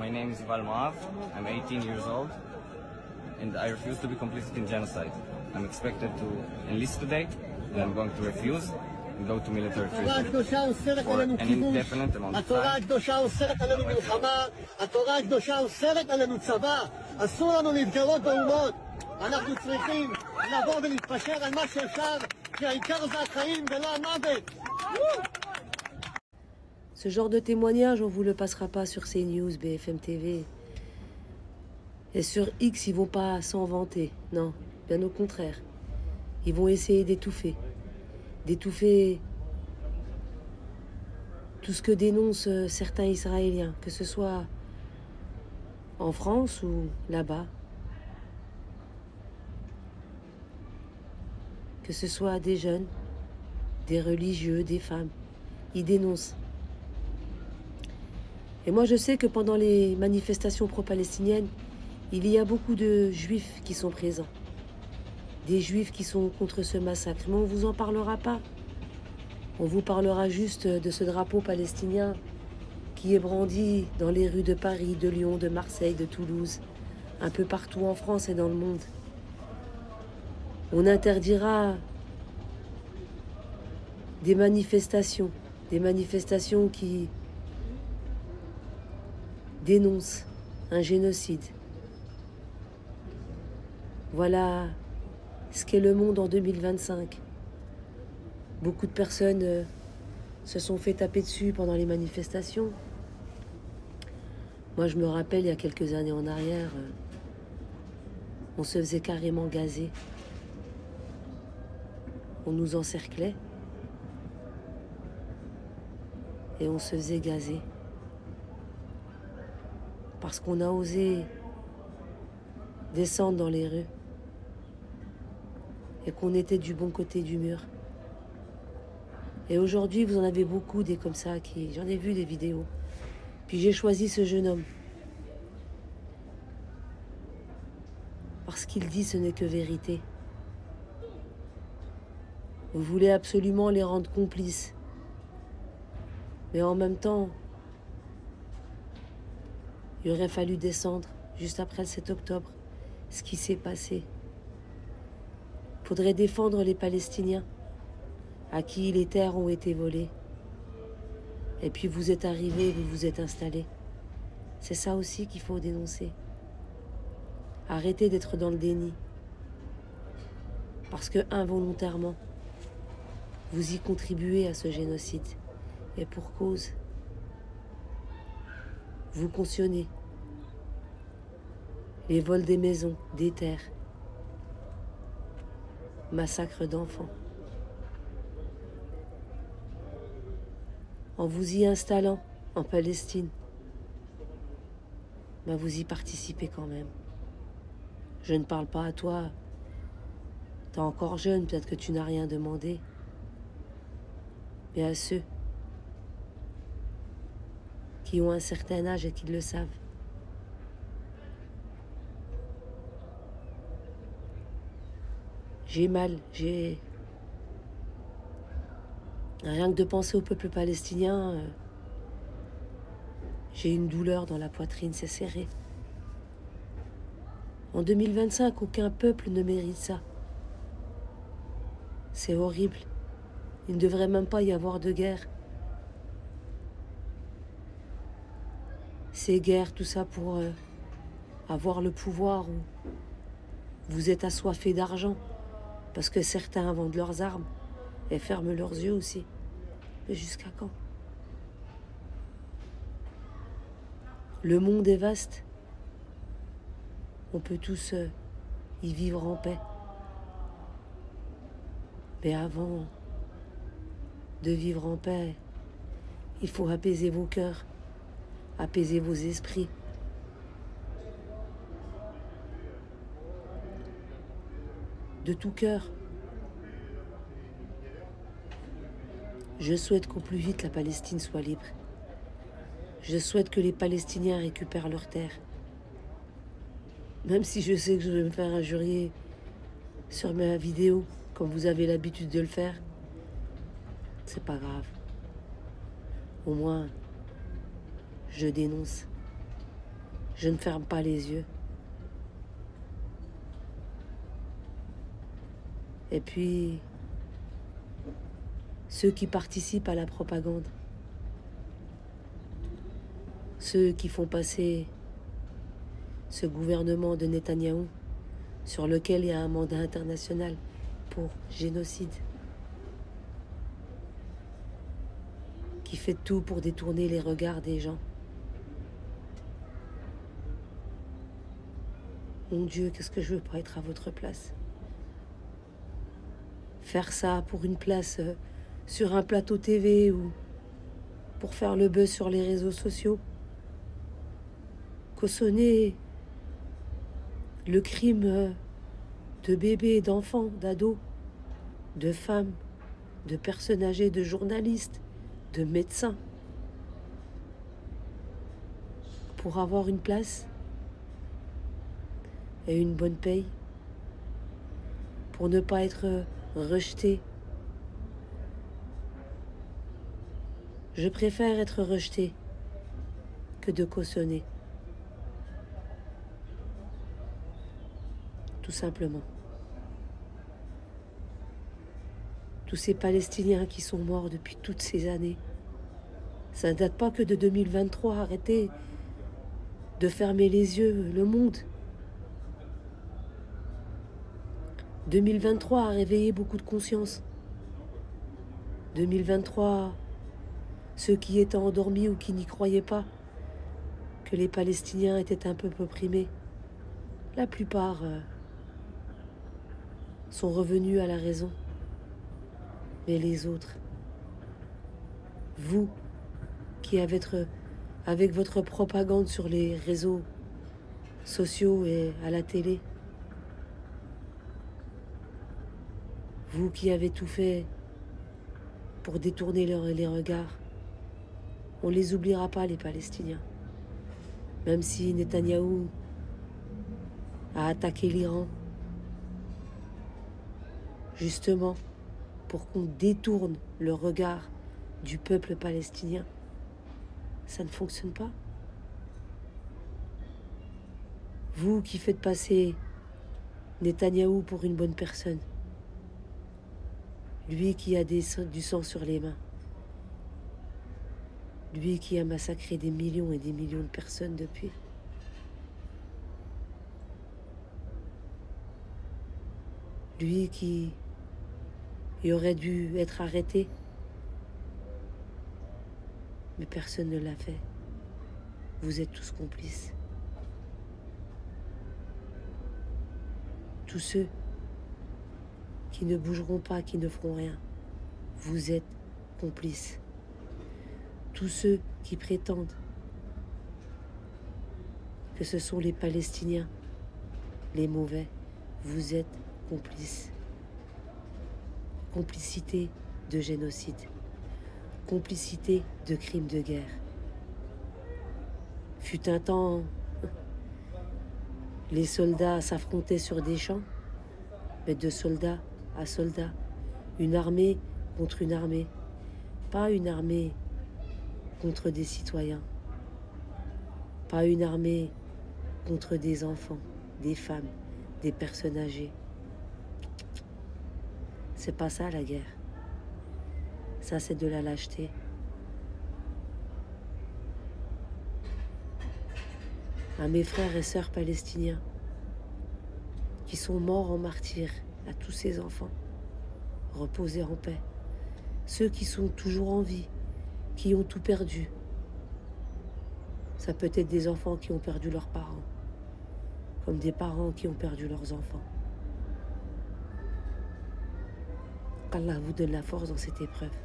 My name is Val Moav. I'm 18 years old, and I refuse to be complicit in genocide. I'm expected to enlist today, and I'm going to refuse and go to military treatment for an indefinite amount of התורה time. הקדושה אוסרת עלינו מלחמה, התורה הקדושה אוסרת עלינו צבא, אסור לנו להתגרות באומות. אנחנו צריכים לבוא ולהתפשר על מה שאפשר, כי העיקר זה החיים ולא המוות. Ce genre de témoignage, on ne vous le passera pas sur CNews, BFM TV. Et sur X, ils vont pas s'en vanter. Non, bien au contraire. Ils vont essayer d'étouffer. D'étouffer tout ce que dénoncent certains Israéliens, que ce soit en France ou là-bas. Que ce soit des jeunes, des religieux, des femmes. Ils dénoncent. Et moi, je sais que pendant les manifestations pro-palestiniennes, il y a beaucoup de juifs qui sont présents. Des juifs qui sont contre ce massacre. Mais on ne vous en parlera pas. On vous parlera juste de ce drapeau palestinien qui est brandi dans les rues de Paris, de Lyon, de Marseille, de Toulouse, un peu partout en France et dans le monde. On interdira des manifestations qui dénoncent un génocide. Voilà ce qu'est le monde en 2025. Beaucoup de personnes se sont fait taper dessus pendant les manifestations. Moi, je me rappelle, il y a quelques années en arrière, on se faisait carrément gazer. On nous encerclait et on se faisait gazer. Parce qu'on a osé descendre dans les rues et qu'on était du bon côté du mur. Et aujourd'hui, vous en avez beaucoup des comme ça, j'en ai vu des vidéos. Puis j'ai choisi ce jeune homme. Parce qu'il dit ce n'est que vérité. Vous voulez absolument les rendre complices. Mais en même temps, il aurait fallu descendre juste après le 7 octobre, ce qui s'est passé. Il faudrait défendre les Palestiniens à qui les terres ont été volées. Et puis vous êtes arrivés, vous vous êtes installés. C'est ça aussi qu'il faut dénoncer. Arrêtez d'être dans le déni. Parce que involontairement, vous y contribuez à ce génocide. Et pour cause, vous cautionnez les vols des maisons, des terres, massacre d'enfants. En vous y installant en Palestine, ben vous y participez quand même. Je ne parle pas à toi, t'es encore jeune, peut-être que tu n'as rien demandé, mais à ceux qui ont un certain âge et qui le savent. J'ai mal, rien que de penser au peuple palestinien, j'ai une douleur dans la poitrine, c'est serré. En 2025, aucun peuple ne mérite ça. C'est horrible. Il ne devrait même pas y avoir de guerre. Ces guerres, tout ça pour avoir le pouvoir où vous êtes assoiffés d'argent parce que certains vendent leurs armes et ferment leurs yeux aussi. Mais jusqu'à quand? Le monde est vaste. On peut tous y vivre en paix. Mais avant de vivre en paix, il faut apaiser vos cœurs, apaiser vos esprits. De tout cœur. Je souhaite qu'au plus vite la Palestine soit libre. Je souhaite que les Palestiniens récupèrent leurs terres. Même si je sais que je vais me faire injurier sur ma vidéo, comme vous avez l'habitude de le faire, c'est pas grave. Au moins, je dénonce. Je ne ferme pas les yeux. Et puis, ceux qui participent à la propagande, ceux qui font passer ce gouvernement de Netanyahou, sur lequel il y a un mandat international pour génocide, qui fait tout pour détourner les regards des gens. Mon Dieu, qu'est-ce que je veux pas être à votre place. Faire ça pour une place sur un plateau TV ou pour faire le buzz sur les réseaux sociaux. Cautionner le crime de bébés, d'enfants, d'ados, de femmes, de personnes âgées, de journalistes, de médecins. Pour avoir une place et une bonne paye. Pour ne pas être rejeté. Je préfère être rejeté que de cautionner. Tout simplement. Tous ces Palestiniens qui sont morts depuis toutes ces années. Ça ne date pas que de 2023. Arrêtez de fermer les yeux, le monde. 2023 a réveillé beaucoup de conscience. 2023, ceux qui étaient endormis ou qui n'y croyaient pas que les Palestiniens étaient un peuple opprimé, la plupart sont revenus à la raison. Mais les autres, vous qui avec votre propagande sur les réseaux sociaux et à la télé, vous qui avez tout fait pour détourner les regards, on ne les oubliera pas, les Palestiniens. Même si Netanyahou a attaqué l'Iran, justement pour qu'on détourne le regard du peuple palestinien, ça ne fonctionne pas. Vous qui faites passer Netanyahou pour une bonne personne, lui qui a du sang sur les mains, lui qui a massacré des millions et des millions de personnes depuis. Lui qui aurait dû être arrêté, mais personne ne l'a fait. Vous êtes tous complices. Tous ceux qui ne bougeront pas, qui ne feront rien, vous êtes complices. Tous ceux qui prétendent que ce sont les Palestiniens, les mauvais, vous êtes complices. Complicité de génocide, complicité de crimes de guerre. Fut un temps, les soldats s'affrontaient sur des champs, mais de soldat à soldat, une armée contre une armée, pas une armée contre des citoyens, pas une armée contre des enfants, des femmes, des personnes âgées. C'est pas ça la guerre. Ça, c'est de la lâcheté. À mes frères et sœurs palestiniens qui sont morts en martyrs, à tous ces enfants, reposez en paix. Ceux qui sont toujours en vie, qui ont tout perdu. Ça peut être des enfants qui ont perdu leurs parents, comme des parents qui ont perdu leurs enfants. Qu'Allah vous donne la force dans cette épreuve.